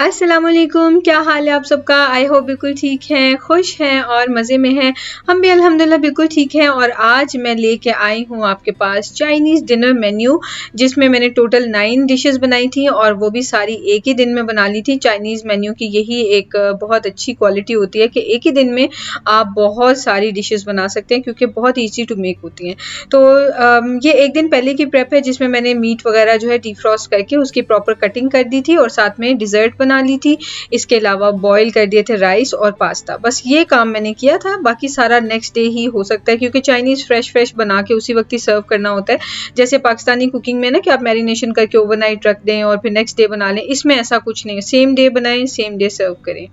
अस्सलाम वालेकुम, क्या हाल है आप सबका। आई होप बिल्कुल ठीक हैं, खुश हैं और मज़े में हैं। हम भी अल्हम्दुलिल्लाह बिल्कुल ठीक हैं। और आज मैं लेके आई हूँ आपके पास चाइनीज़ डिनर मेन्यू, जिसमें मैंने टोटल 9 डिशेस बनाई थी और वो भी सारी एक ही दिन में बना ली थी। चाइनीज़ मेन्यू की यही एक बहुत अच्छी क्वालिटी होती है कि एक ही दिन में आप बहुत सारी डिशेस बना सकते हैं, क्योंकि बहुत ईजी टू मेक होती हैं। तो ये एक दिन पहले की प्रेप है, जिसमें मैंने मीट वगैरह जो है डिफ्रॉस्ट करके उसकी प्रॉपर कटिंग कर दी थी और साथ में डिज़र्ट बना ली थी। इसके अलावा बॉईल कर दिए थे राइस और पास्ता। बस ये काम मैंने किया था, बाकी सारा नेक्स्ट डे ही हो सकता है, क्योंकि चाइनीज़ फ्रेश बना के उसी वक्त ही सर्व करना होता है। जैसे पाकिस्तानी कुकिंग में ना कि आप मैरिनेशन करके ओवरनाइट रख दें और फिर नेक्स्ट डे बना लें, इसमें ऐसा कुछ नहीं है। सेम डे बनाएं, सेम डे सर्व करें।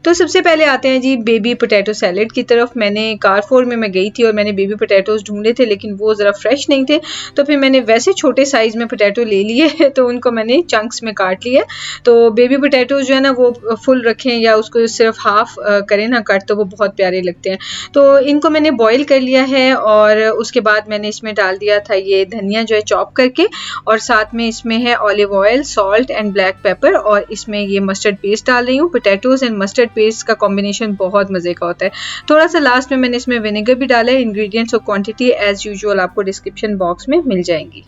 तो सबसे पहले आते हैं जी बेबी पोटैटो सैलेड की तरफ। मैंने कारफोर में मैं गई थी और मैंने बेबी पोटैटोज़ ढूंढे थे, लेकिन वो ज़रा फ्रेश नहीं थे। तो फिर मैंने वैसे छोटे साइज़ में पोटैटो ले लिए तो उनको मैंने चंक्स में काट लिया। तो बेबी पोटैटोज़ जो है ना वो फुल रखें या उसको सिर्फ हाफ करें ना कट, तो वो बहुत प्यारे लगते हैं। तो इनको मैंने बॉयल कर लिया है और उसके बाद मैंने इसमें डाल दिया था ये धनिया जो है चॉप करके, और साथ में इसमें है olive oil, salt and black pepper, और इसमें ये मस्टर्ड पेस्ट डाल रही हूँ। पोटैटोज़ एंड मस्टर्ड पेस्ट का कॉम्बिनेशन बहुत मज़े का होता है। थोड़ा सा लास्ट में मैंने इसमें विनेगर भी डाला है। इंग्रेडिएंट्स और क्वांटिटी एज यूजुअल आपको डिस्क्रिप्शन बॉक्स में मिल जाएंगी।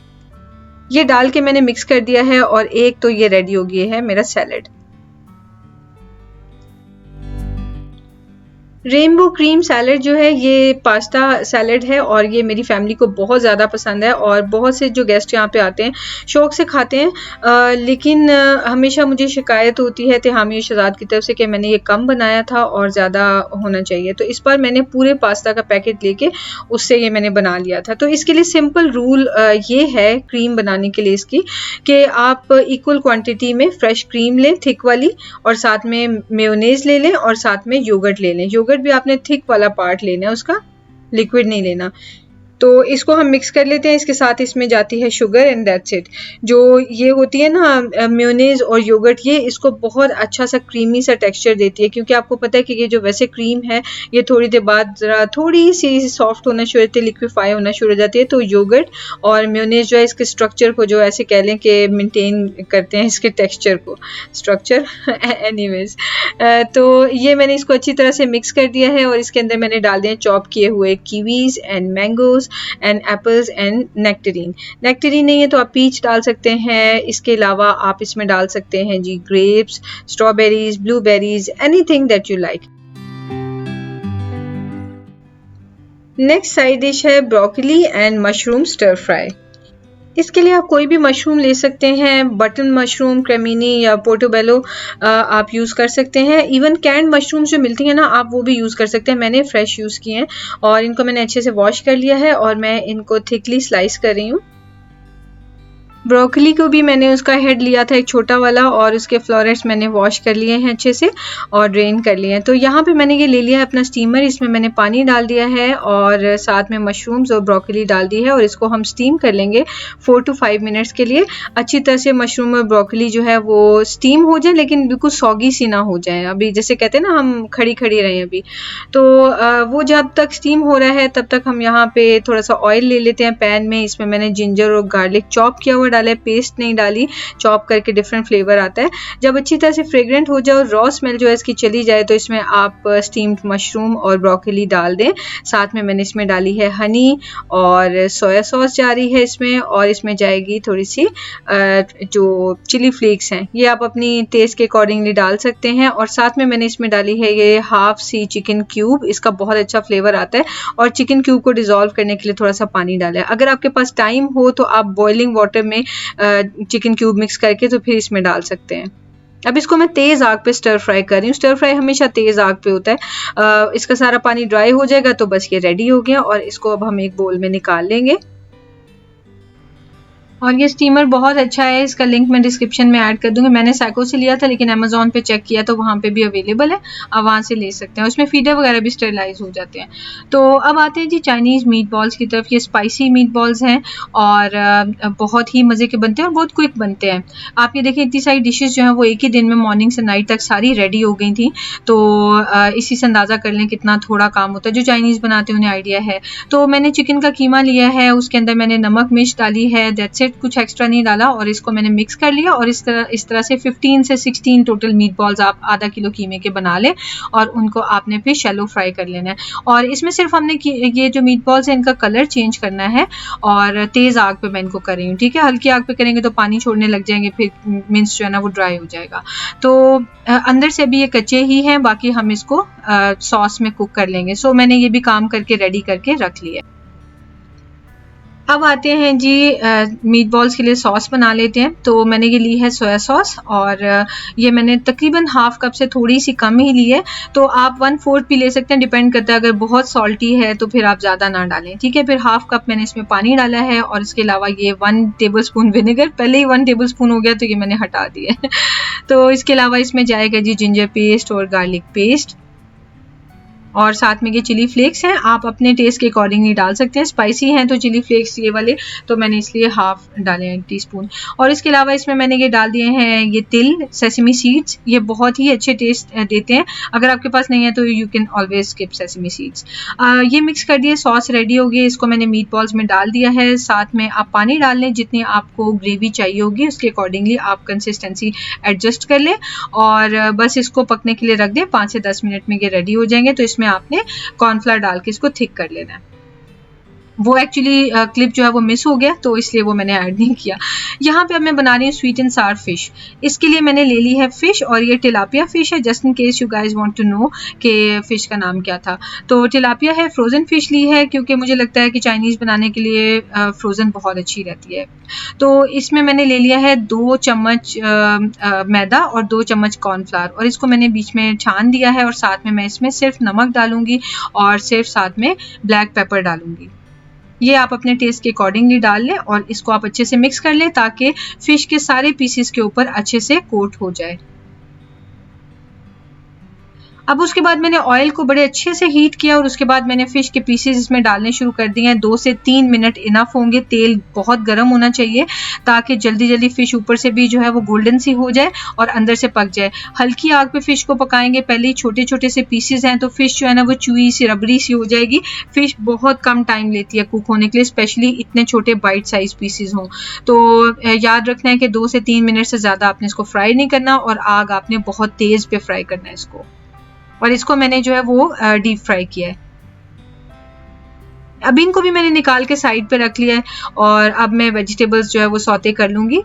ये डाल के मैंने मिक्स कर दिया है और एक तो ये रेडी हो गया है मेरा सैलेड। रेनबो क्रीम सैलेड जो है ये पास्ता सैलेड है और ये मेरी फैमिली को बहुत ज़्यादा पसंद है और बहुत से जो गेस्ट यहाँ पे आते हैं शौक से खाते हैं। लेकिन हमेशा मुझे शिकायत होती है तिहामी शहजाद की तरफ से कि मैंने ये कम बनाया था और ज़्यादा होना चाहिए। तो इस बार मैंने पूरे पास्ता का पैकेट लेके उससे ये मैंने बना लिया था। तो इसके लिए सिंपल रूल ये है क्रीम बनाने के लिए इसकी, कि आप इक्वल क्वान्टिटी में फ्रेश क्रीम लें थिक वाली, और साथ में मेयोनेज़ ले लें और साथ में योगर्ट ले लें। योगर्ट भी आपने थिक वाला पार्ट लेना है, उसका लिक्विड नहीं लेना। तो इसको हम मिक्स कर लेते हैं। इसके साथ इसमें जाती है शुगर एंड दैट्स इट। जो ये होती है ना मेयोनेज़ और योगर्ट, ये इसको बहुत अच्छा सा क्रीमी सा टेक्सचर देती है, क्योंकि आपको पता है कि ये जो वैसे क्रीम है ये थोड़ी देर बाद ज़रा थोड़ी सी सॉफ्ट होना शुरू होती है, लिक्विफाई होना शुरू हो जाती है। तो योगर्ट और मेयोनेज़ जो है इसके स्ट्रक्चर को जो ऐसे कह लें कि मेंटेन करते हैं इसके टेक्सचर को, स्ट्रक्चर एनीवेज। तो ये मैंने इसको अच्छी तरह से मिक्स कर दिया है और इसके अंदर मैंने डाल दिए चॉप किए हुए kiwis and mangoes and apples and nectarine. Nectarine नहीं है तो आप पीच डाल सकते हैं। इसके अलावा आप इसमें डाल सकते हैं जी grapes, strawberries, blueberries, anything that you like. Next side dish है broccoli and mushroom stir fry. इसके लिए आप कोई भी मशरूम ले सकते हैं, बटन मशरूम, क्रेमिनी या पोर्टोबेलो आप यूज़ कर सकते हैं। इवन कैंड मशरूम्स जो मिलती हैं ना, आप वो भी यूज़ कर सकते हैं। मैंने फ्रेश यूज़ किए हैं और इनको मैंने अच्छे से वॉश कर लिया है और मैं इनको थिकली स्लाइस कर रही हूँ। ब्रोकली को भी मैंने उसका हेड लिया था एक छोटा वाला, और उसके फ्लोरेट्स मैंने वॉश कर लिए हैं अच्छे से और ड्रेन कर लिए हैं। तो यहाँ पे मैंने ये ले लिया है अपना स्टीमर, इसमें मैंने पानी डाल दिया है और साथ में मशरूम्स और ब्रोकली डाल दी है और इसको हम स्टीम कर लेंगे 4 to 5 मिनट्स के लिए। अच्छी तरह से मशरूम और ब्रोकली जो है वो स्टीम हो जाए, लेकिन बिल्कुल सॉगी सी ना हो जाए, अभी जैसे कहते हैं ना हम खड़ी खड़ी रहें अभी। तो वो जब तक स्टीम हो रहा है तब तक हम यहाँ पे थोड़ा सा ऑयल ले लेते हैं पैन में। इसमें मैंने जिंजर और गार्लिक चॉप किया हुआ डाला है, पेस्ट नहीं डाली, चॉप करके डिफरेंट फ्लेवर आता है। जब अच्छी तरह से फ्रेग्रेंट हो जाए और रॉ स्मेल जो है इसकी चली जाए तो इसमें आप स्टीम्ड मशरूम और ब्रोकली डाल दें। साथ में मैंने इसमें डाली है हनी और सोया सॉस जा रही है इसमें, और इसमें जाएगी थोड़ी सी जो चिली फ्लेक्स हैं, ये आप अपनी टेस्ट के अकॉर्डिंगली डाल सकते हैं। और साथ में मैंने इसमें डाली है ये हाफ सी चिकन क्यूब, इसका बहुत अच्छा फ्लेवर आता है। और चिकन क्यूब को डिज़ोल्व करने के लिए थोड़ा सा पानी डाला है। अगर आपके पास टाइम हो तो आप बॉइलिंग वाटर में चिकन क्यूब मिक्स करके तो फिर इसमें डाल सकते हैं। अब इसको मैं तेज़ आग पे स्टर फ्राई कर रही हूँ। स्टर फ्राई हमेशा तेज़ आग पे होता है। इसका सारा पानी ड्राई हो जाएगा तो बस ये रेडी हो गया और इसको अब हम एक बोल में निकाल लेंगे। और ये स्टीमर बहुत अच्छा है, इसका लिंक मैं डिस्क्रिप्शन में ऐड कर दूंगी। मैंने सैको से लिया था लेकिन अमेजोन पे चेक किया तो वहाँ पे भी अवेलेबल है, आप वहाँ से ले सकते हैं। उसमें फीडर वगैरह भी स्टेरलाइज हो जाते हैं। तो अब आते हैं जी चाइनीज़ मीट बॉल्स की तरफ। ये स्पाइसी मीट बॉल्स हैं और बहुत ही मज़े के बनते हैं और बहुत क्विक बनते हैं। आप ये देखें इतनी सारी डिशेज़ जो हैं वो एक ही दिन में मॉर्निंग से नाइट तक सारी रेडी हो गई थी। तो इसी से अंदाज़ा कर लें कितना थोड़ा काम होता है। जो चाइनीज़ बनाते हैं उन्हें आइडिया है। तो मैंने चिकन का कीमा लिया है, उसके अंदर मैंने नमक मिर्च डाली है, दैट्स इट। कुछ एक्स्ट्रा नहीं डाला और इसको मैंने मिक्स कर लिया और इस तरह से 15 से 16 टोटल मीट बॉल्स आप आधा किलो कीमे के बना लें और उनको आपने फिर शैलो फ्राई कर लेना है। और इसमें सिर्फ हमने ये जो मीट बॉल्स हैं इनका कलर चेंज करना है और तेज़ आग पे मैं इनको कर रही हूँ, ठीक है। हल्की आग पे करेंगे तो पानी छोड़ने लग जाएंगे, फिर मिंस जो है ना वो ड्राई हो जाएगा। तो अंदर से अभी ये कच्चे ही हैं, बाकी हम इसको सॉस में कुक कर लेंगे। सो मैंने ये भी काम करके रेडी करके रख लिया। अब आते हैं जी मीट बॉल्स के लिए सॉस बना लेते हैं। तो मैंने ये ली है सोया सॉस और ये मैंने तकरीबन हाफ कप से थोड़ी सी कम ही ली है। तो आप 1/4 भी ले सकते हैं, डिपेंड करता है। अगर बहुत सॉल्टी है तो फिर आप ज़्यादा ना डालें, ठीक है। फिर हाफ कप मैंने इसमें पानी डाला है और इसके अलावा ये 1 टेबल स्पून विनेगर, पहले ही 1 टेबल स्पून हो गया तो ये मैंने हटा दिया है। तो इसके अलावा इसमें जाएगा जी जिंजर पेस्ट और गार्लिक पेस्ट और साथ में ये चिली फ्लेक्स हैं, आप अपने टेस्ट के अकॉर्डिंगली डाल सकते हैं। स्पाइसी हैं तो चिली फ्लेक्स ये वाले तो मैंने इसलिए हाफ डाले हैं टीस्पून। और इसके अलावा इसमें मैंने ये डाल दिए हैं ये तिल, सेसमी सीड्स, ये बहुत ही अच्छे टेस्ट देते हैं। अगर आपके पास नहीं है तो you can always skip sesame seeds. ये मिक्स कर दिए, सॉस रेडी हो गई। इसको मैंने मीट बॉल्स में डाल दिया है। साथ में आप पानी डाल लें, जितनी आपको ग्रेवी चाहिए होगी उसके अकॉर्डिंगली आप कंसिस्टेंसी एडजस्ट कर लें और बस इसको पकने के लिए रख दें। 5 से 10 मिनट में ये रेडी हो जाएंगे। तो इसमें आपने कॉर्नफ्लावर डाल के इसको थिक कर लेना है। वो एक्चुअली क्लिप जो है वो मिस हो गया तो इसलिए वो मैंने ऐड नहीं किया। यहाँ पे अब मैं बना रही हूँ स्वीट एंड सार फिश। इसके लिए मैंने ले ली है फिश और ये टिलापिया फिश है, just in case you guys want to know कि फिश का नाम क्या था। तो टिलापिया है, फ्रोज़न फिश ली है क्योंकि मुझे लगता है कि चाइनीज़ बनाने के लिए फ्रोज़न बहुत अच्छी रहती है। तो इसमें मैंने ले लिया है 2 चम्मच मैदा और 2 चम्मच कॉर्नफ्लावर और इसको मैंने बीच में छान दिया है और साथ में मैं इसमें सिर्फ नमक डालूंगी और सिर्फ साथ में ब्लैक पेपर डालूंगी। ये आप अपने टेस्ट के अकॉर्डिंगली डाल लें और इसको आप अच्छे से मिक्स कर लें ताकि फिश के सारे पीसेस के ऊपर अच्छे से कोट हो जाए। अब उसके बाद मैंने ऑयल को बड़े अच्छे से हीट किया और उसके बाद मैंने फ़िश के पीसेस इसमें डालने शुरू कर दिए हैं। 2 से 3 मिनट इनफ होंगे। तेल बहुत गर्म होना चाहिए ताकि जल्दी जल्दी फ़िश ऊपर से भी जो है वो गोल्डन सी हो जाए और अंदर से पक जाए। हल्की आग पे फ़िश को पकाएंगे, पहले ही छोटे छोटे से पीसेस हैं तो फ़िश जो है ना वो चुई सी रबड़ी सी हो जाएगी। फ़िश बहुत कम टाइम लेती है कुक होने के लिए, स्पेशली इतने छोटे बाइट साइज पीसेस हों। तो याद रखना है कि 2 से 3 मिनट से ज़्यादा आपने इसको फ्राई नहीं करना और आग आपने बहुत तेज़ पे फ्राई करना है इसको। और इसको मैंने जो है वो डीप फ्राई किया है। अब इनको भी मैंने निकाल के साइड पे रख लिया है और अब मैं वेजिटेबल्स जो है वो सौते कर लूँगी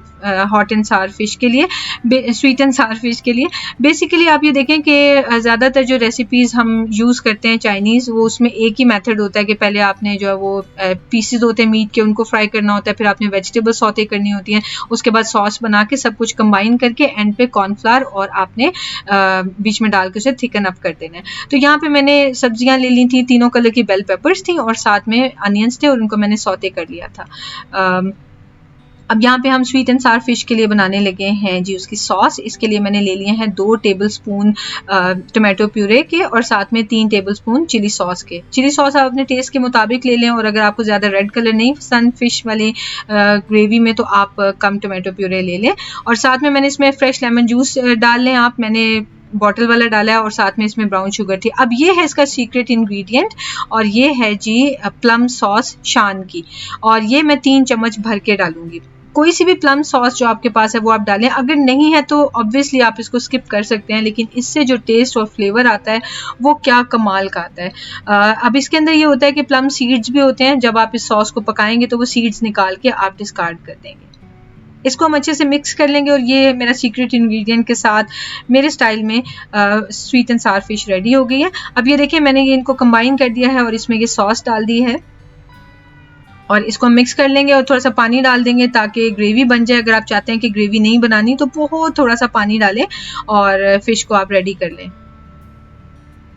हॉट एंड सार फिश के लिए, स्वीट एंड सार फिश के लिए। बेसिकली आप ये देखें कि ज़्यादातर जो रेसिपीज़ हम यूज़ करते हैं चाइनीज़, वो उसमें एक ही मेथड होता है कि पहले आपने जो है वो पीसेस होते हैं मीट के, उनको फ्राई करना होता है, फिर आपने वेजिटेबल सौते करनी होती हैं, उसके बाद सॉस बना के सब कुछ कंबाइन करके एंड पे कॉर्नफ्लावर और आपने बीच में डाल के उसे थिकन अप कर देना है। तो यहाँ पे मैंने सब्जियाँ ले ली थी, तीनों कलर की बेल पेपर्स थी और साथ में अनियंस थे और उनको मैंने सौते कर लिया था। अब यहाँ पे हम स्वीट एंड सार फिश के लिए बनाने लगे हैं जी उसकी सॉस। इसके लिए मैंने ले लिए हैं 2 टेबलस्पून टोमेटो प्यूरे के और साथ में 3 टेबलस्पून चिली सॉस के। चिली सॉस आप अपने टेस्ट के मुताबिक ले लें और अगर आपको ज़्यादा रेड कलर नहीं पसंद फिश वाली ग्रेवी में तो आप कम टोमेटो प्यूरे ले लें। और साथ में मैंने इसमें फ्रेश लेमन जूस डाल लें आप, मैंने बॉटल वाला डाला है और साथ में इसमें ब्राउन शुगर थी। अब ये है इसका सीक्रेट इंग्रेडिएंट और ये है जी प्लम सॉस शान की और ये मैं 3 चम्मच भर के डालूंगी। कोई सी भी प्लम सॉस जो आपके पास है वो आप डालें, अगर नहीं है तो ऑब्वियसली आप इसको स्किप कर सकते हैं, लेकिन इससे जो टेस्ट और फ्लेवर आता है वो क्या कमाल का आता है। अब इसके अंदर ये होता है कि प्लम सीड्स भी होते हैं, जब आप इस सॉस को पकाएंगे तो वो सीड्स निकाल के आप डिस्कार्ड कर देंगे। इसको हम अच्छे से मिक्स कर लेंगे और ये मेरा सीक्रेट इंग्रेडिएंट के साथ मेरे स्टाइल में स्वीट एंड सार फिश रेडी हो गई है। अब ये देखिए मैंने ये इनको कंबाइन कर दिया है और इसमें ये सॉस डाल दी है और इसको मिक्स कर लेंगे और थोड़ा सा पानी डाल देंगे ताकि ग्रेवी बन जाए। अगर आप चाहते हैं कि ग्रेवी नहीं बनानी तो बहुत थोड़ा सा पानी डालें और फिश को आप रेडी कर लें।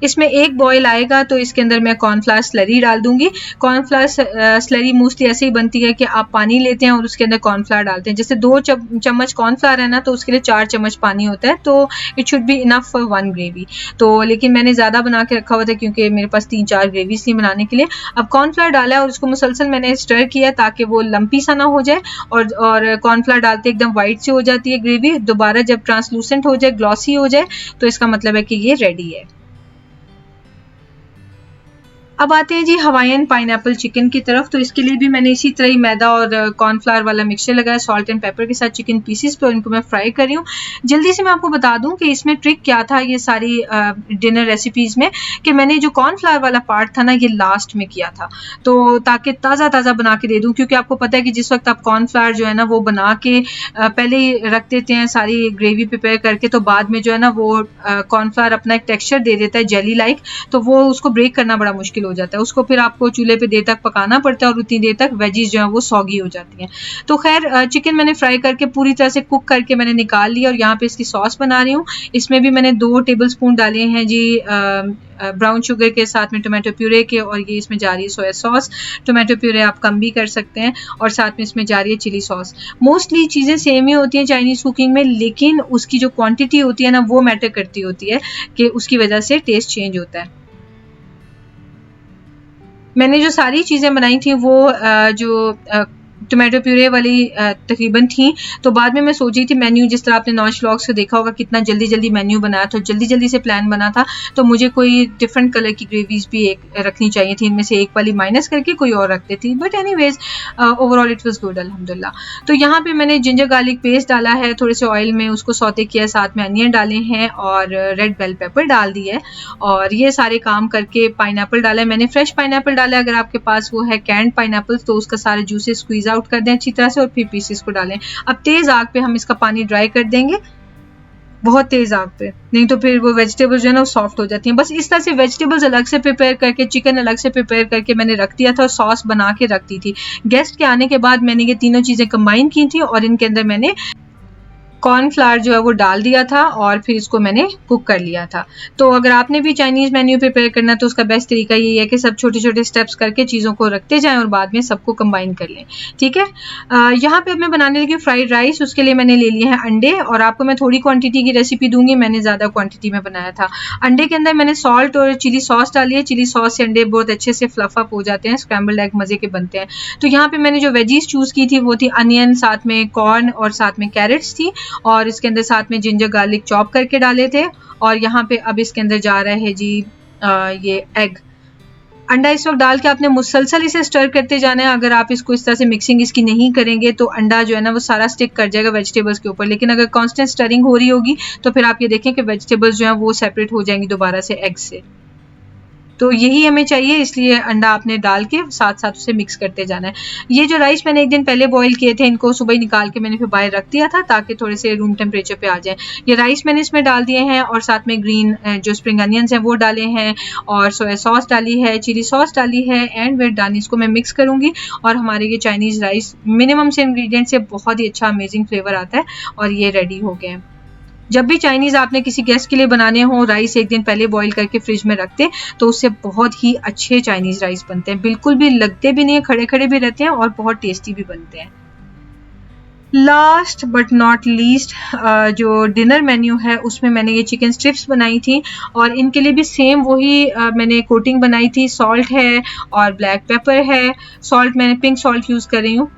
इसमें एक बॉयल आएगा तो इसके अंदर मैं कॉर्नफ्लावर स्लरी डाल दूंगी। कॉर्नफ्लावर स्लरी मोस्टली ऐसे ही बनती है कि आप पानी लेते हैं और उसके अंदर कॉर्नफ्लावर डालते हैं। जैसे 2 चम्मच कॉर्नफ्लावर है ना तो उसके लिए 4 चम्मच पानी होता है, तो it should be enough for 1 gravy. तो लेकिन मैंने ज़्यादा बना के रखा हुआ था क्योंकि मेरे पास 3-4 ग्रेवीज थी बनाने के लिए। अब कॉर्नफ्लावर डाला है और उसको मुसलसल मैंने स्टर किया ताकि वो लंपी सा ना हो जाए और कॉर्नफ्लावर डालते एकदम वाइट सी हो जाती है ग्रेवी। दोबारा जब ट्रांसलूसेंट हो जाए, ग्लॉसी हो जाए तो इसका मतलब है कि ये रेडी है। अब आते हैं जी हवाईयन पाइनएप्पल चिकन की तरफ। तो इसके लिए भी मैंने इसी तरह ही मैदा और कॉर्नफ्लावर वाला मिक्सचर लगाया सॉल्ट एंड पेपर के साथ चिकन पीसेस पे, और इनको मैं फ्राई कर रही हूँ। जल्दी से मैं आपको बता दूं कि इसमें ट्रिक क्या था ये सारी डिनर रेसिपीज में, कि मैंने जो कॉर्नफ्लावर वाला पार्ट था ना ये लास्ट में किया था, तो ताकि ताज़ा ताज़ा बना के दे दूं, क्योंकि आपको पता है कि जिस वक्त आप कॉर्नफ्लावर जो है ना वो बना के पहले ही रख देते हैं सारी ग्रेवी प्रिपेयर करके, तो बाद में जो है ना वो कॉर्नफ्लावर अपना एक टेक्सचर दे देता है जेली लाइक, तो वो उसको ब्रेक करना बड़ा मुश्किल हो जाता है, उसको फिर आपको चूल्हे पे देर तक पकाना पड़ता है और उतनी देर तक वेजीज जो है वो सॉगी हो जाती हैं। तो खैर चिकन मैंने फ्राई करके पूरी तरह से कुक करके मैंने निकाल लिया, और यहाँ पे इसकी सॉस बना रही हूँ। इसमें भी मैंने 2 टेबलस्पून डाले हैं जी ब्राउन शुगर के साथ में टोमेटो प्यूरे के, और ये इसमें जा रही है सोया सॉस। टोमेटो प्यूरे आप कम भी कर सकते हैं, और साथ में इसमें जा रही है चिली सॉस। मोस्टली चीज़ें सेम ही होती हैं चाइनीज़ कुकिंग में, लेकिन उसकी जो क्वांटिटी होती है ना वो मैटर करती होती है, कि उसकी वजह से टेस्ट चेंज होता है। मैंने जो सारी चीज़ें बनाई थी वो जो टोमेटो प्यूरे वाली तकरीबन थी, तो बाद में मैं सोची थी मेन्यू, जिस तरह आपने नॉश व्लॉग्स को देखा होगा कितना जल्दी जल्दी मेन्यू बनाया था, जल्दी जल्दी से प्लान बना था, तो मुझे कोई डिफरेंट कलर की ग्रेवीज भी एक रखनी चाहिए थी, इनमें से एक वाली माइनस करके कोई और रखते थी, but anyways overall it was good अल्हम्दुलिल्लाह। तो यहाँ पे मैंने जिंजर गार्लिक पेस्ट डाला है थोड़े से ऑयल में, उसको सौते किया, साथ में अनियन डाले हैं और रेड बेल पेपर डाल दी है, और ये सारे काम करके पाइनएप्पल डाला है मैंने, फ्रेश पाइनएप्पल डाला है, अगर आपके पास वो है कैंड पाइनएप्पल तो उसका सारा जूसेस स्क्वीज आउट कर दें अच्छी तरह से, और फिर पीसेस को डालें। अब तेज आग पे हम इसका पानी ड्राई कर देंगे, बहुत तेज आग पे, नहीं तो फिर वो वेजिटेबल्स जो है ना वो सॉफ्ट हो जाती हैं। बस इस तरह से वेजिटेबल्स अलग से प्रिपेयर करके, चिकन अलग से प्रिपेयर करके मैंने रख दिया था, और सॉस बना के रख दी थी। गेस्ट के आने के बाद मैंने ये तीनों चीज़ें कंबाइन की थी, और इनके अंदर मैंने कॉर्नफ्लावर जो है वो डाल दिया था, और फिर इसको मैंने कुक कर लिया था। तो अगर आपने भी चाइनीज़ मेन्यू प्रिपेयर करना तो उसका बेस्ट तरीका यही है कि सब छोटे छोटे स्टेप्स करके चीज़ों को रखते जाएं, और बाद में सबको कंबाइन कर लें, ठीक है। यहाँ पे अब मैं बनाने लगी फ्राइड राइस। उसके लिए मैंने ले लिए हैं अंडे, और आपको मैं थोड़ी क्वांटिटी की रेसिपी दूंगी, मैंने ज़्यादा क्वांटिटी में बनाया था। अंडे के अंदर मैंने सॉल्ट और चिली सॉस डाली है, चिली सॉस से अंडे बहुत अच्छे से फ्लफ अप हो जाते हैं, स्क्रैम्बल्ड एग मज़े के बनते हैं। तो यहाँ पे मैंने जो वेजीज चूज़ की थी वो थी अनियन, साथ में कॉर्न और साथ में कैरेट्स थी, और इसके अंदर साथ में जिंजर गार्लिक चॉप करके डाले थे। और यहाँ पे अब इसके अंदर जा रहा है जी ये एग। अंडा इस वक्त डाल के आपने मुसलसल इसे स्टर करते जाना है। अगर आप इसको इस तरह से मिक्सिंग इसकी नहीं करेंगे तो अंडा जो है ना वो सारा स्टिक कर जाएगा वेजिटेबल्स के ऊपर, लेकिन अगर कांस्टेंट स्टरिंग हो रही होगी तो फिर आप ये देखें कि वेजिटेबल्स जो है वो सेपरेट हो जाएंगी दोबारा से एग से। तो यही हमें चाहिए, इसलिए अंडा आपने डाल के साथ साथ उसे मिक्स करते जाना है। ये जो राइस मैंने एक दिन पहले बॉईल किए थे, इनको सुबह ही निकाल के मैंने फिर बाहर रख दिया था ताकि थोड़े से रूम टेम्परेचर पे आ जाए। ये राइस मैंने इसमें डाल दिए हैं, और साथ में ग्रीन जो स्प्रिंग अनियंस हैं वो डाले हैं, और सोया सॉस डाली है, चिली सॉस डाली है, एंड वेट डाली। इसको मैं मिक्स करूँगी, और हमारे ये चाइनीज़ राइस मिनिमम से इंग्रेडिएंट से बहुत ही अच्छा अमेजिंग फ्लेवर आता है, और ये रेडी हो गए हैं। जब भी चाइनीज़ आपने किसी गेस्ट के लिए बनाने हो, राइस एक दिन पहले बॉईल करके फ्रिज में रखते तो उससे बहुत ही अच्छे चाइनीज़ राइस बनते हैं, बिल्कुल भी लगते भी नहीं है, खड़े खड़े भी रहते हैं और बहुत टेस्टी भी बनते हैं। लास्ट बट नॉट लीस्ट जो डिनर मेन्यू है उसमें मैंने ये चिकन स्ट्रिप्स बनाई थी, और इनके लिए भी सेम वही मैंने कोटिंग बनाई थी। सॉल्ट है और ब्लैक पेपर है, सॉल्ट मैंने पिंक सॉल्ट यूज़ कर रही हूँ,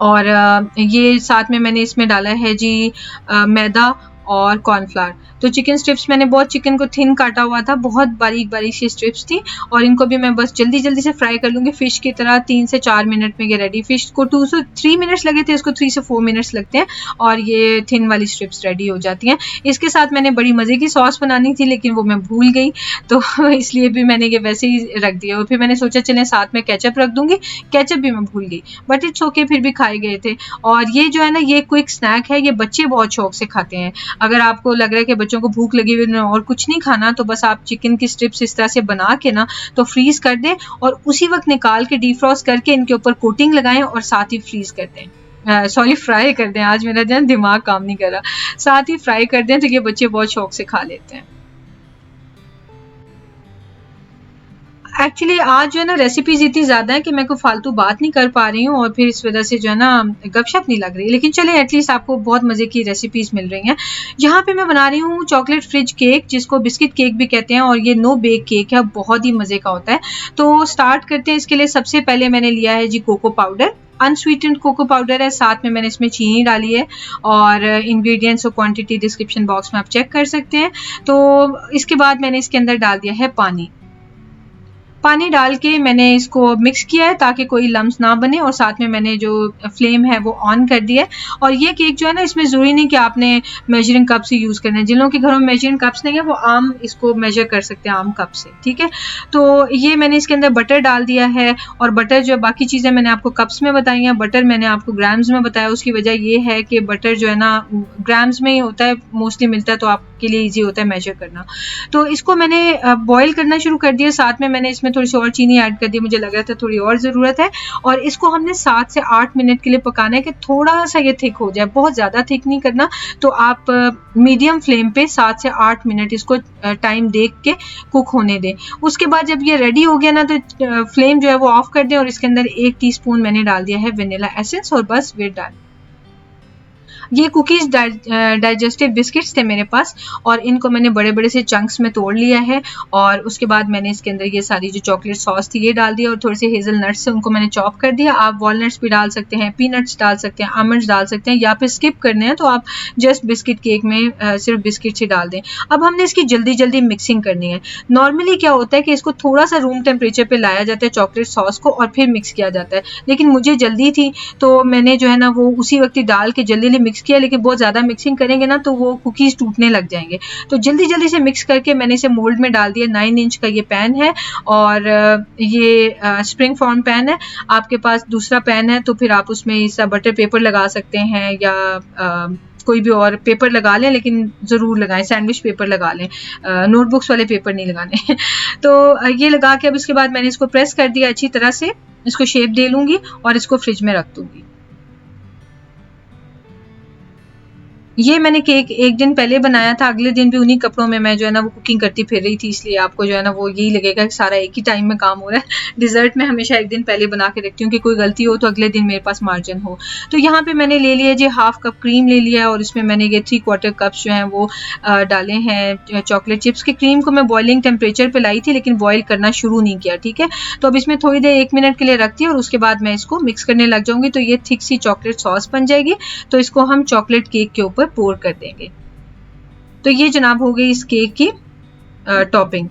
और ये साथ में मैंने इसमें डाला है जी मैदा और कॉर्नफ्लावर। तो चिकन स्ट्रिप्स मैंने बहुत चिकन को थिन काटा हुआ था, बहुत बारीक बारीक सी स्ट्रिप्स थी, और इनको भी मैं बस जल्दी जल्दी से फ्राई कर लूँगी फ़िश की तरह। 3 से 4 मिनट में ये रेडी। फ़िश को 2 से 3 मिनट्स लगे थे, इसको 3 से 4 मिनट्स लगते हैं, और ये थिन वाली स्ट्रिप्स रेडी हो जाती हैं। इसके साथ मैंने बड़ी मज़े की सॉस बनानी थी, लेकिन वो मैं भूल गई, तो इसलिए भी मैंने ये वैसे ही रख दिया। और फिर मैंने सोचा चलें साथ में केचप रख दूँगी, केचप भी मैं भूल गई, बट इट्स ओके, फिर भी खाए गए थे। और ये जो है ना ये क्विक स्नैक है, ये बच्चे बहुत शौक से खाते हैं। अगर आपको लग रहा है कि बच्चों को भूख लगी हुई और कुछ नहीं खाना, तो बस आप चिकन की स्ट्रिप्स इस तरह से बना के ना तो फ्रीज कर दें, और उसी वक्त निकाल के डीफ्रॉस्ट करके इनके ऊपर कोटिंग लगाएं, और साथ ही फ्रीज कर दें, सॉरी फ्राई कर दें। आज मेरा जो दिमाग काम नहीं कर रहा, साथ ही फ्राई कर दें, तो ये बच्चे बहुत शौक से खा लेते हैं। एक्चुअली आज जो है ना रेसिपीज इतनी ज़्यादा है कि मैं कोई फालतू बात नहीं कर पा रही हूँ, और फिर इस वजह से जो है ना गपशप नहीं लग रही, लेकिन चले एटलीस्ट आपको बहुत मज़े की रेसिपीज़ मिल रही हैं। यहाँ पे मैं बना रही हूँ चॉकलेट फ्रिज केक, जिसको बिस्किट केक भी कहते हैं, और ये नो बेक केक है, बहुत ही मज़े का होता है। तो स्टार्ट करते हैं। इसके लिए सबसे पहले मैंने लिया है जी cocoa powder, unsweetened cocoa powder है, साथ में मैंने इसमें चीनी डाली है, और इंग्रेडिएंट्स और क्वांटिटी डिस्क्रिप्शन बॉक्स में आप चेक कर सकते हैं। तो इसके बाद मैंने इसके अंदर डाल दिया है पानी। पानी डाल के मैंने इसको मिक्स किया है ताकि कोई लम्स ना बने, और साथ में मैंने जो फ्लेम है वो ऑन कर दिया है। और ये केक जो है ना, इसमें ज़रूरी नहीं कि आपने मेजरिंग कप से यूज़ करना है। जिन लोगों के घरों में मेजरिंग कप्स नहीं है वो आम इसको मेजर कर सकते हैं, आम कप से, ठीक है। तो ये मैंने इसके अंदर बटर डाल दिया है, और बटर जो बाकी चीज़ें मैंने आपको कप्स में बताई हैं, बटर मैंने आपको ग्राम्स में बताया। उसकी वजह ये है कि बटर जो है ना ग्राम्स में ही होता है, मोस्टली मिलता है, तो आपके लिए ईजी होता है मेजर करना। तो इसको मैंने बॉईल करना शुरू कर दिया, साथ में मैंने इसमें थोड़ी सी और चीनी ऐड कर दी, मुझे लग रहा था थोड़ी और ज़रूरत है। और इसको हमने 7 से 8 मिनट के लिए पकाना है कि थोड़ा सा ये थिक हो जाए, बहुत ज़्यादा थिक नहीं करना। तो आप मीडियम फ्लेम पे 7 से 8 मिनट इसको टाइम देख के कुक होने दें। उसके बाद जब ये रेडी हो गया ना, तो फ्लेम जो है वो ऑफ कर दें, और इसके अंदर 1 टीस्पून मैंने डाल दिया है वनीला एसेंस, और बस वेट डाल। ये कुकीज़ डाइजेस्टिव बिस्किट्स थे मेरे पास, और इनको मैंने बड़े बड़े से चंक्स में तोड़ लिया है। और उसके बाद मैंने इसके अंदर ये सारी जो चॉकलेट सॉस थी ये डाल दिया, और थोड़े से हेज़ल नट्स से उनको मैंने चॉप कर दिया। आप वॉलनट्स भी डाल सकते हैं, पीनट्स डाल सकते हैं, आमंड्स डाल सकते हैं, या फिर स्किप करने हैं तो आप जस्ट बिस्किट केक में सिर्फ बिस्किट्स ही डाल दें। अब हमने इसकी जल्दी जल्दी मिक्सिंग करनी है। नॉर्मली क्या होता है कि इसको थोड़ा सा रूम टेम्परेचर पर लाया जाता है चॉकलेट सॉस को, और फिर मिक्स किया जाता है, लेकिन मुझे जल्दी थी तो मैंने जो है ना वो उसी वक्त ही डाल के जल्दी मिक्स किया। लेकिन बहुत ज़्यादा मिक्सिंग करेंगे ना तो वो कुकीज़ टूटने लग जाएंगे। तो जल्दी जल्दी से मिक्स करके मैंने इसे मोल्ड में डाल दिया। 9 इंच का ये पैन है, और ये स्प्रिंग फॉर्म पैन है। आपके पास दूसरा पैन है तो फिर आप उसमें इसका बटर पेपर लगा सकते हैं, या कोई भी और पेपर लगा लें, लेकिन ज़रूर लगाएं, सैंडविच पेपर लगा लें, नोटबुक्स वाले पेपर नहीं लगाने। तो ये लगा के अब इसके बाद मैंने इसको प्रेस कर दिया अच्छी तरह से, इसको शेप दे लूँगी और इसको फ्रिज में रख दूँगी। ये मैंने केक 1 दिन पहले बनाया था, अगले दिन भी उन्हीं कपड़ों में मैं जो है ना वो कुकिंग करती फिर रही थी, इसलिए आपको जो है ना वो यही लगेगा कि सारा एक ही टाइम में काम हो रहा है। डिज़र्ट में हमेशा 1 दिन पहले बना के रखती हूँ कि कोई गलती हो तो अगले दिन मेरे पास मार्जिन हो। तो यहाँ पे मैंने ले लिया जी 1/2 कप क्रीम ले लिया, और इसमें मैंने ये 3/4 कप्स जो हैं वो डाले हैं चॉकलेट चिप्स की। क्रीम को मैं बॉइलिंग टेम्परेचर पर लाई थी, लेकिन बॉयल करना शुरू नहीं किया, ठीक है। तो अब इसमें थोड़ी देर 1 मिनट के लिए रखती है, और उसके बाद मैं इसको मिक्स करने लग जाऊँगी, तो ये थिक सी चॉकलेट सॉस बन जाएगी। तो इसको हम चॉकलेट केक के ऊपर पोर कर देंगे। तो ये जनाब हो गई इस केक की टॉपिंग।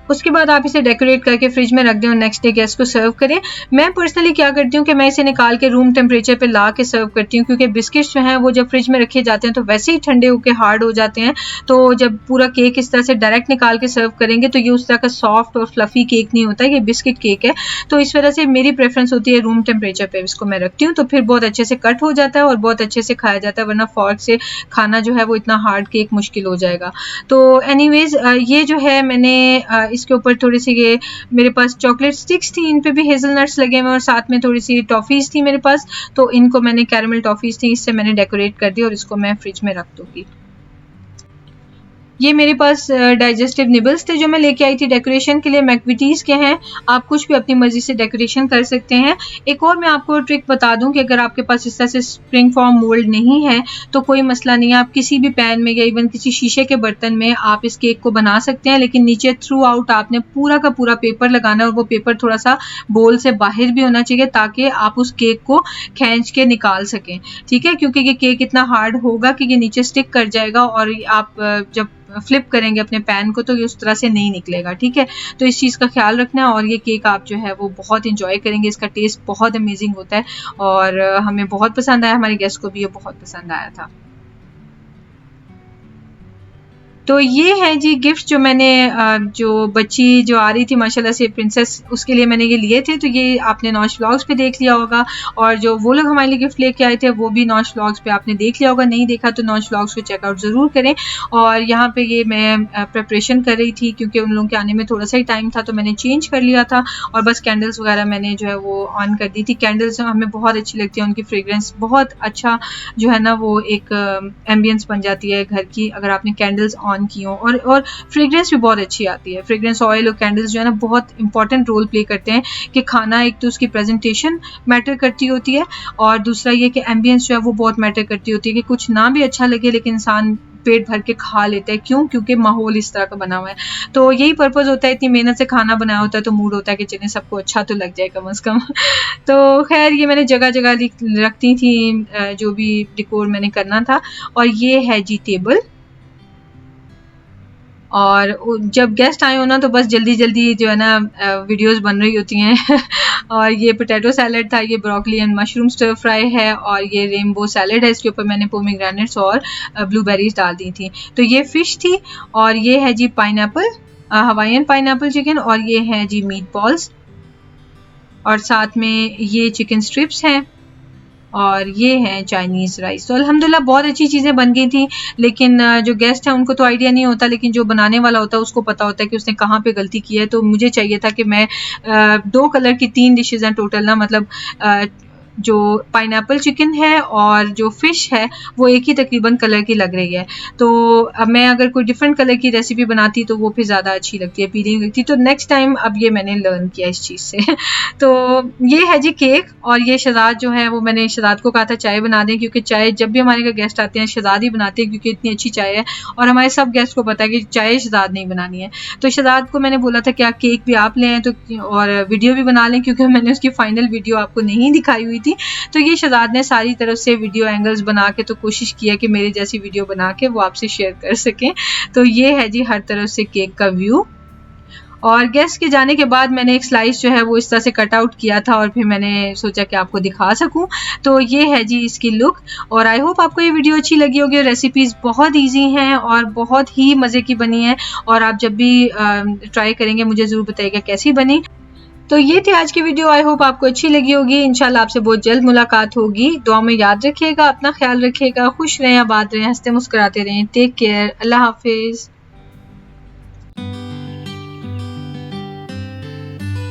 उसके बाद आप इसे डेकोरेट करके फ्रिज में रख दें और नेक्स्ट डे गेस्ट को सर्व करें। मैं पर्सनली क्या करती हूँ कि मैं इसे निकाल के रूम टेम्परेचर पे ला के सर्व करती हूँ, क्योंकि बिस्किट्स जो हैं वो जब फ्रिज में रखे जाते हैं तो वैसे ही ठंडे होकर हार्ड हो जाते हैं। तो जब पूरा केक इस तरह से डायरेक्ट निकाल के सर्व करेंगे तो ये उस तरह का सॉफ्ट और फ्लफी केक नहीं होता, ये बिस्किट केक है। तो इस वजह से मेरी प्रेफरेंस होती है रूम टेम्परेचर पर इसको मैं रखती हूँ, तो फिर बहुत अच्छे से कट हो जाता है और बहुत अच्छे से खाया जाता है, वरना फॉर्क से खाना जो है वो इतना हार्ड केक मुश्किल हो जाएगा। तो एनीवेज ये जो है मैंने इसके ऊपर थोड़ी सी ये मेरे पास चॉकलेट स्टिक्स थी, इन पे भी हेज़लनट्स लगे हुए और साथ में थोड़ी सी टॉफ़ीज़ थी मेरे पास, तो इनको मैंने कैरेमल टॉफ़ीज़ थी, इससे मैंने डेकोरेट कर दी और इसको मैं फ्रिज में रख दूँगी। ये मेरे पास डाइजेस्टिव निबल्स थे जो मैं लेके आई थी डेकोरेशन के लिए, मैकविटीज़ के हैं। आप कुछ भी अपनी मर्ज़ी से डेकोरेशन कर सकते हैं। एक और मैं आपको ट्रिक बता दूं कि अगर आपके पास इस तरह से स्प्रिंग फॉर्म मोल्ड नहीं है तो कोई मसला नहीं है, आप किसी भी पैन में या इवन किसी शीशे के बर्तन में आप इस केक को बना सकते हैं, लेकिन नीचे थ्रू आउट आपने पूरा का पूरा पेपर लगाना है और वो पेपर थोड़ा सा बोल से बाहर भी होना चाहिए ताकि आप उस केक को खींच के निकाल सकें, ठीक है। क्योंकि ये केक इतना हार्ड होगा कि ये नीचे स्टिक कर जाएगा और आप जब फ्लिप करेंगे अपने पैन को तो ये उस तरह से नहीं निकलेगा, ठीक है। तो इस चीज़ का ख्याल रखना है और ये केक आप जो है वो बहुत इंजॉय करेंगे, इसका टेस्ट बहुत अमेजिंग होता है और हमें बहुत पसंद आया, हमारे गेस्ट को भी ये बहुत पसंद आया था। तो ये है जी गिफ्ट जो मैंने जो बच्ची जो आ रही थी माशाल्लाह से प्रिंसेस, उसके लिए मैंने ये लिए थे। तो ये आपने नौश व्लॉग्स पे देख लिया होगा और जो वो लोग हमारे लिए गिफ्ट लेके आए थे वो भी नौश व्लॉग्स पे आपने देख लिया होगा। नहीं देखा तो नौश व्लॉग्स को चेकआउट ज़रूर करें। और यहाँ पे ये मैं प्रिपरेशन कर रही थी क्योंकि उन लोगों के आने में थोड़ा सा ही टाइम था तो मैंने चेंज कर लिया था और बस कैंडल्स वगैरह मैंने जो है वो ऑन कर दी थी। कैंडल्स हमें बहुत अच्छी लगती है, उनकी फ्रेगरेंस बहुत अच्छा जो है ना वो एक एम्बियंस बन जाती है घर की अगर आपने कैंडल्स ऑन की हो। और फ्रेग्रेंस भी बहुत अच्छी आती है। फ्रेग्रेंस ऑयल और कैंडल्स जो है ना बहुत इंपॉर्टेंट रोल प्ले करते हैं कि खाना एक तो उसकी प्रेजेंटेशन मैटर करती होती है और दूसरा ये कि एम्बियंस जो है वो बहुत मैटर करती होती है कि कुछ ना भी अच्छा लगे लेकिन इंसान पेट भर के खा लेते हैं। क्यों? क्योंकि माहौल इस तरह का बना हुआ है। तो यही पर्पज़ होता है, इतनी मेहनत से खाना बनाया होता है तो मूड होता है कि चलिए सबको अच्छा तो लग जाए कम से कम। तो खैर ये मैंने जगह जगह रखती थी जो भी डेकोर मैंने करना था। और ये है जी टेबल। और जब गेस्ट आए हो ना तो बस जल्दी जल्दी जो है ना वीडियोस बन रही होती हैं और ये पोटैटो सैलड था, ये broccoli and mushroom stir fry है, और ये रेनबो सैलड है, इसके ऊपर मैंने पोमीग्रेनेट्स और ब्लूबेरीज डाल दी थी। तो ये फ़िश थी, और ये है G pineapple, Hawaiian pineapple chicken, और ये है जी मीट बॉल्स, और साथ में ये चिकन स्ट्रिप्स हैं, और ये है चाइनीज़ राइस। तो अल्हम्दुलिल्लाह बहुत अच्छी चीज़ें बन गई थी, लेकिन जो गेस्ट हैं उनको तो आइडिया नहीं होता, लेकिन जो बनाने वाला होता है उसको पता होता है कि उसने कहाँ पे गलती की है। तो मुझे चाहिए था कि मैं 2 कलर की 3 डिशेज़ हैं टोटल ना, मतलब जो पाइनएप्पल चिकन है और जो फ़िश है वो एक ही तकरीबन कलर की लग रही है। तो अब मैं अगर कोई डिफरेंट कलर की रेसिपी बनाती तो वो फिर ज़्यादा अच्छी लगती है, पीलिंग लगती। तो नेक्स्ट टाइम अब ये मैंने लर्न किया इस चीज़ से तो ये है जी केक, और ये शहजाद जो है वो मैंने शहजाद को कहा था चाय बना दें, क्योंकि चाय जब भी हमारे घर गेस्ट आते हैं शहजाद ही बनाते हैं, क्योंकि इतनी अच्छी चाय है और हमारे सब गेस्ट को पता है कि चाय शहजाद नहीं बनानी है। तो शहजाद को मैंने बोला था क्या केक भी आप ले आएँ तो, और वीडियो भी बना लें, क्योंकि मैंने उसकी फाइनल वीडियो आपको नहीं दिखाई हुई थी। तो ये शहजाद ने सारी तरफ से वीडियो एंगल्स बना के तो कोशिश किया कि मेरी जैसी वीडियो बना के वो आपसे शेयर कर सकें। तो ये है जी हर तरफ से केक का व्यू, और गेस्ट के जाने के बाद मैंने एक स्लाइस जो है वो इस तरह से कट आउट किया था, और फिर मैंने सोचा कि आपको दिखा सकूं। तो ये है जी इसकी लुक, और आई होप आपको ये वीडियो अच्छी लगी होगी। रेसिपीज़ बहुत इजी हैं और बहुत ही मज़े की बनी है, और आप जब भी ट्राई करेंगे मुझे ज़रूर बताइएगा कैसी बनी। तो ये थी आज की वीडियो, आई होप आपको अच्छी लगी होगी। इंशाल्लाह आपसे बहुत जल्द मुलाकात होगी। दुआ में याद रखिएगा, अपना ख्याल रखिएगा, खुश रहें, आबाद रहें, हंसते मुस्कुराते रहें। टेक केयर, अल्लाह हाफिज़।